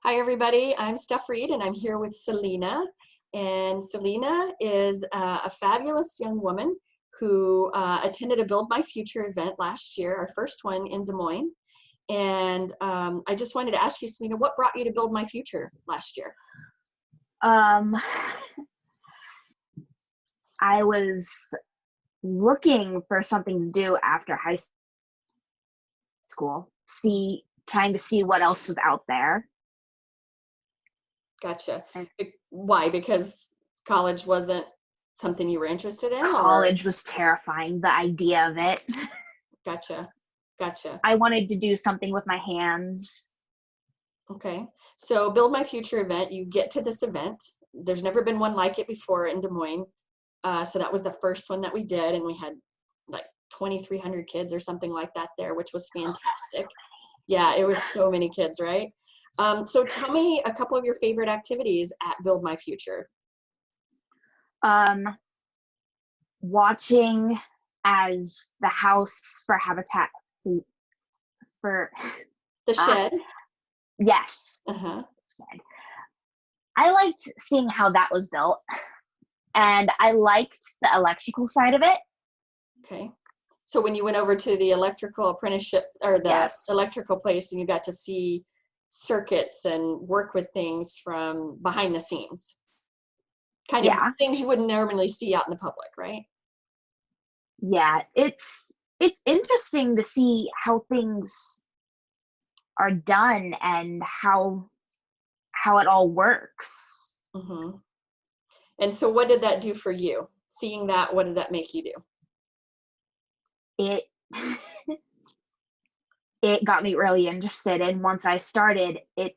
Hi, everybody. I'm Steph Reed, and I'm here with Salena. And Salena is a fabulous young woman who attended a Build My Future event last year, our first one in Des Moines. And I just wanted to ask you, Salena, what brought you to Build My Future last year? I was looking for something to do after high school, trying to see what else was out there. Gotcha. Why? Because college wasn't something you were interested in? College was terrifying, the idea of it. Gotcha. I wanted to do something with my hands. Okay. So Build My Future event, you get to this event. There's never been one like it before in Des Moines. So that was the first one that we did, and we had like 2,300 kids or something like that there, which was fantastic. Yeah, it was so many kids, right? So tell me a couple of your favorite activities at Build My Future. Watching as the house for Habitat for The shed. Yes. Uh-huh. I liked seeing how that was built, and I liked the electrical side of it. Okay. So when you went over to the electrical apprenticeship or the electrical place and you got to see circuits and work with things from behind the scenes, kind of things you wouldn't normally see out in the public, right? Yeah, it's interesting to see how things are done and how it all works. Mm-hmm. And so what did that do for you? Seeing that, what did that make you do? It got me really interested, and once I started it,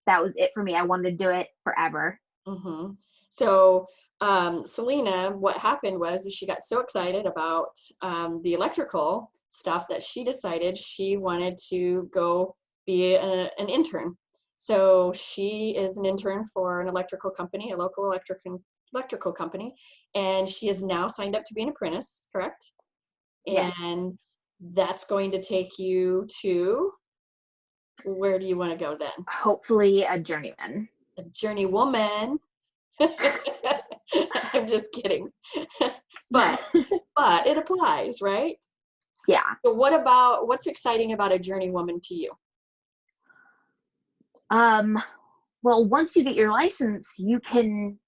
that was it for me. I wanted to do it forever. Mm-hmm. So Salena, what happened was she got so excited about the electrical stuff that she decided she wanted to go be an intern. So she is an intern for an electrical company, a local electrical company, and she is now signed up to be an apprentice, correct? Yes. And that's going to take you to, where do you want to go then? Hopefully a journeyman. A journeywoman. I'm just kidding. but it applies, right? Yeah. So what's exciting about a journeywoman to you? Well, once you get your license, you can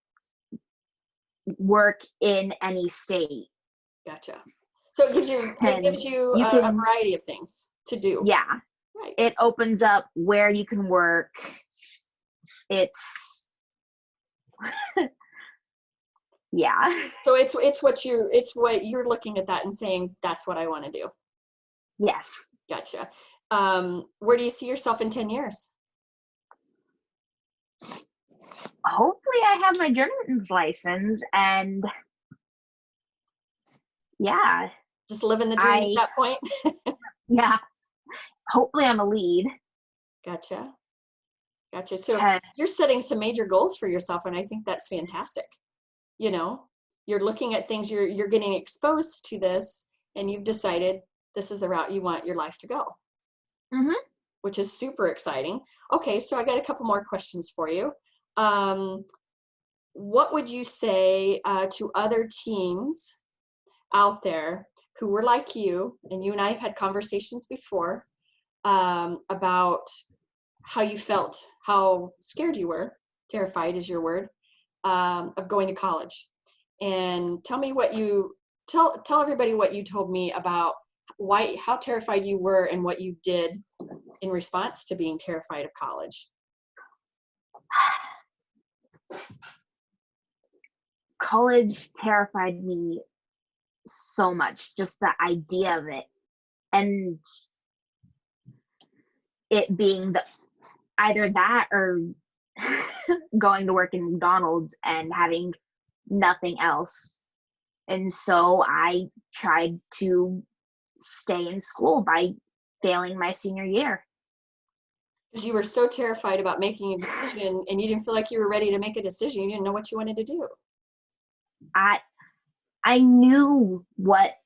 work in any state. Gotcha. So it gives you a variety of things to do. Yeah. Right. It opens up where you can work. It's yeah. So it's what you're looking at that and saying, that's what I want to do. Yes. Gotcha. Where do you see yourself in 10 years? Hopefully I have my journeyman's license, and yeah. Just living the dream at that point? Yeah. Hopefully I'm a lead. Gotcha. So you're setting some major goals for yourself, and I think that's fantastic. You know, you're looking at things, you're getting exposed to this, and you've decided this is the route you want your life to go. Mm-hmm. Which is super exciting. Okay, so I got a couple more questions for you. What would you say to other teens out there who were like you, and you and I have had conversations before about how you felt, how scared you were, terrified is your word, of going to college? And tell everybody what you told me about how terrified you were and what you did in response to being terrified of college. College terrified me so much, just the idea of it, and it being either that or going to work in McDonald's and having nothing else. And so I tried to stay in school by failing my senior year. Because you were so terrified about making a decision, and you didn't feel like you were ready to make a decision. You didn't know what you wanted to do. I knew what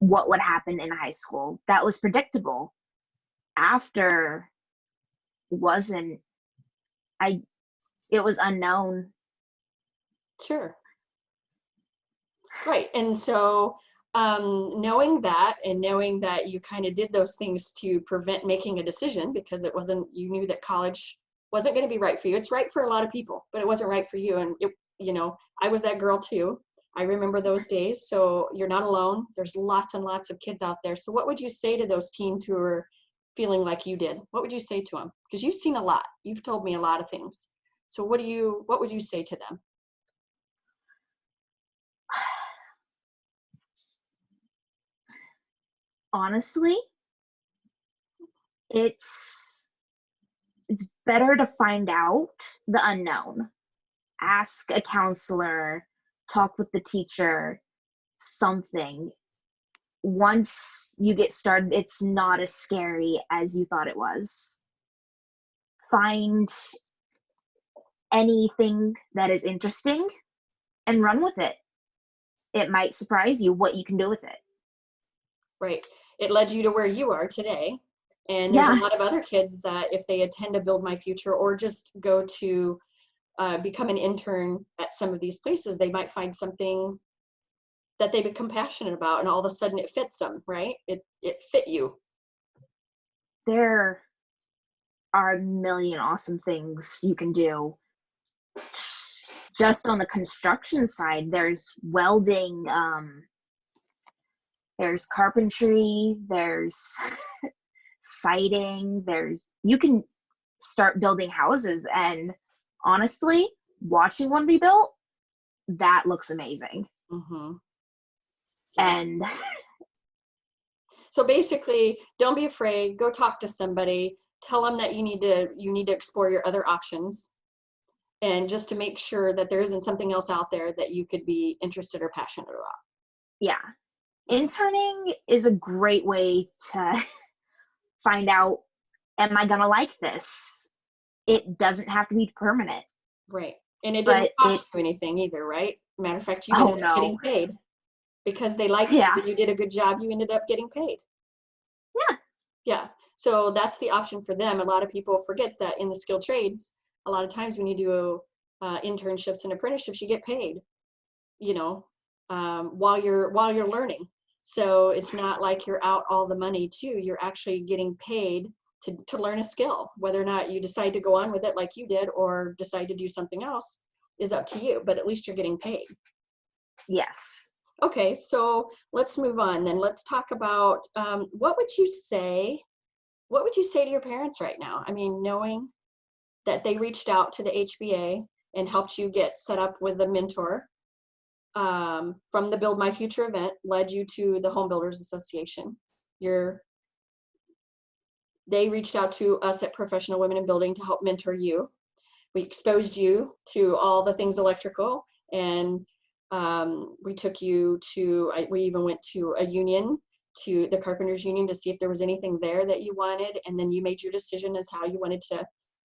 would happen in high school. That was predictable. After wasn't, I, it was unknown. Sure. Right. And so knowing that and knowing that you kind of did those things to prevent making a decision because it wasn't, you knew that college wasn't going to be right for you. It's right for a lot of people, but it wasn't right for you. And it, you know, I was that girl too. I remember those days. So you're not alone. There's lots and lots of kids out there. So what would you say to those teens who are feeling like you did? What would you say to them? Because you've seen a lot. You've told me a lot of things. So what would you say to them? Honestly, it's it's better to find out the unknown. Ask a counselor, talk with the teacher, something. Once you get started, it's not as scary as you thought it was. Find anything that is interesting and run with it. It might surprise you what you can do with it. Right. It led you to where you are today. And there's a Yeah, lot of other kids that if they attend to Build My Future or just go to become an intern at some of these places, they might find something that they become passionate about and all of a sudden it fits them, right? It fit you. there are a million awesome things you can do. Just on the construction side, there's welding, there's carpentry, there's siding, there's, you can start building houses. And honestly, watching one be built, that looks amazing. Hmm. Yeah. And So basically, don't be afraid. Go talk to somebody. Tell them that you need to explore your other options, and just to make sure that there isn't something else out there that you could be interested or passionate about. yeah, interning is a great way to find out, am I going to like this? It doesn't have to be permanent, Right. And it didn't but it, cost you anything either, right? Matter of fact, you oh ended up getting no. paid because they liked you Yeah, and you did a good job. You ended up getting paid. yeah, Yeah. So that's the option for them. A lot of people forget that in the skilled trades, a lot of times when you do internships and apprenticeships, you get paid, you know, while you're learning. So it's not like you're out all the money too. You're actually getting paid to learn a skill. Whether or not you decide to go on with it like you did or decide to do something else is up to you, but at least you're getting paid. yes. Okay, so let's move on then. Let's talk about what would you say to your parents right now? I mean, knowing that they reached out to the HBA and helped you get set up with a mentor from the Build My Future event, led you to the Home Builders Association. You're, they reached out to us at Professional Women in Building to help mentor you. We exposed you to all the things electrical, and we took you to, we even went to a union, to the Carpenters Union, to see if there was anything there that you wanted, and then you made your decision as how you wanted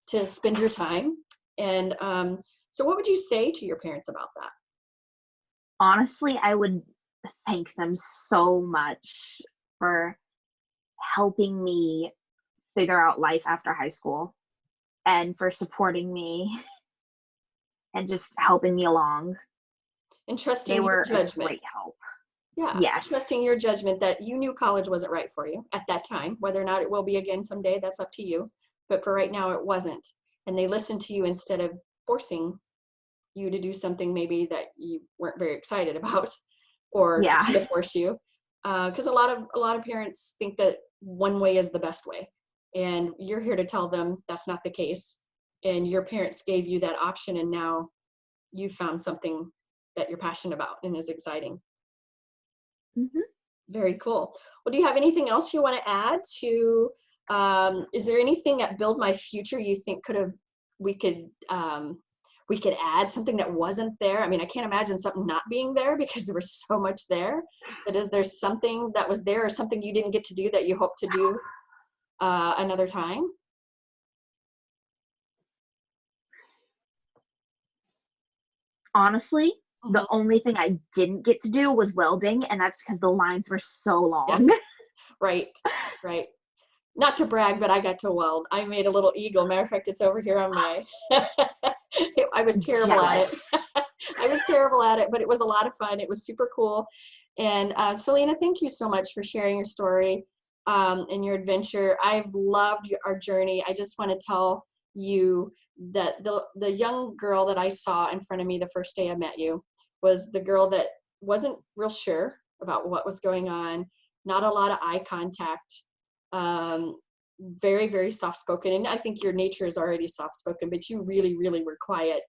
to spend your time. And so what would you say to your parents about that? Honestly, I would thank them so much for helping me figure out life after high school and for supporting me and just helping me along. And They trusting your were a judgment. great help. Yeah, Yes. trusting your judgment that you knew college wasn't right for you at that time. Whether or not it will be again someday, that's up to you. But for right now, it wasn't. And they listened to you instead of forcing you to do something maybe that you weren't very excited about, or Yeah. trying to force you. Because a lot of parents think that one way is the best way, and you're here to tell them that's not the case. And your parents gave you that option, and now you found something that you're passionate about and is exciting. Hmm. Very cool. Well, do you have anything else you want to add to, is there anything at Build My Future you think could have, we could, we could add something that wasn't there? I mean, I can't imagine something not being there because there was so much there. But is there something that was there or something you didn't get to do that you hope to do another time? Honestly, the Mhm. only thing I didn't get to do was welding, and that's because the lines were so Yeah, long. right, right. not to brag, but I got to weld. I made a little eagle. Matter of fact, it's over here on my, I was terrible at it. Jealous. I was terrible at it, but it was a lot of fun. It was super cool. And Salena, thank you so much for sharing your story and your adventure. I've loved our journey. I just want to tell you that the young girl that I saw in front of me the first day I met you was the girl that wasn't real sure about what was going on, not a lot of eye contact, um, very, very soft spoken. And I think your nature is already soft spoken, but you really, really were quiet.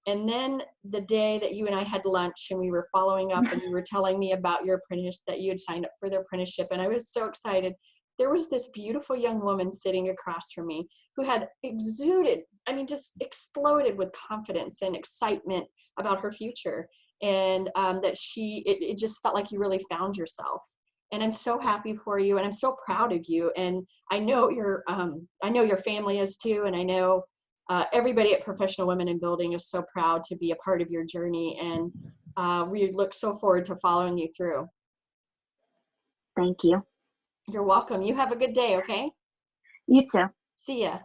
And then the day that you and I had lunch and we were following up and you were telling me about your apprentice, that you had signed up for the apprenticeship, and I was so excited. There was this beautiful young woman sitting across from me who had exuded, I mean, just exploded with confidence and excitement about her future. And that it just felt like you really found yourself. And I'm so happy for you, and I'm so proud of you. And I know your family is too, and I know everybody at Professional Women in Building is so proud to be a part of your journey, and we look so forward to following you through. Thank you. You're welcome. You have a good day, okay? You too. See ya.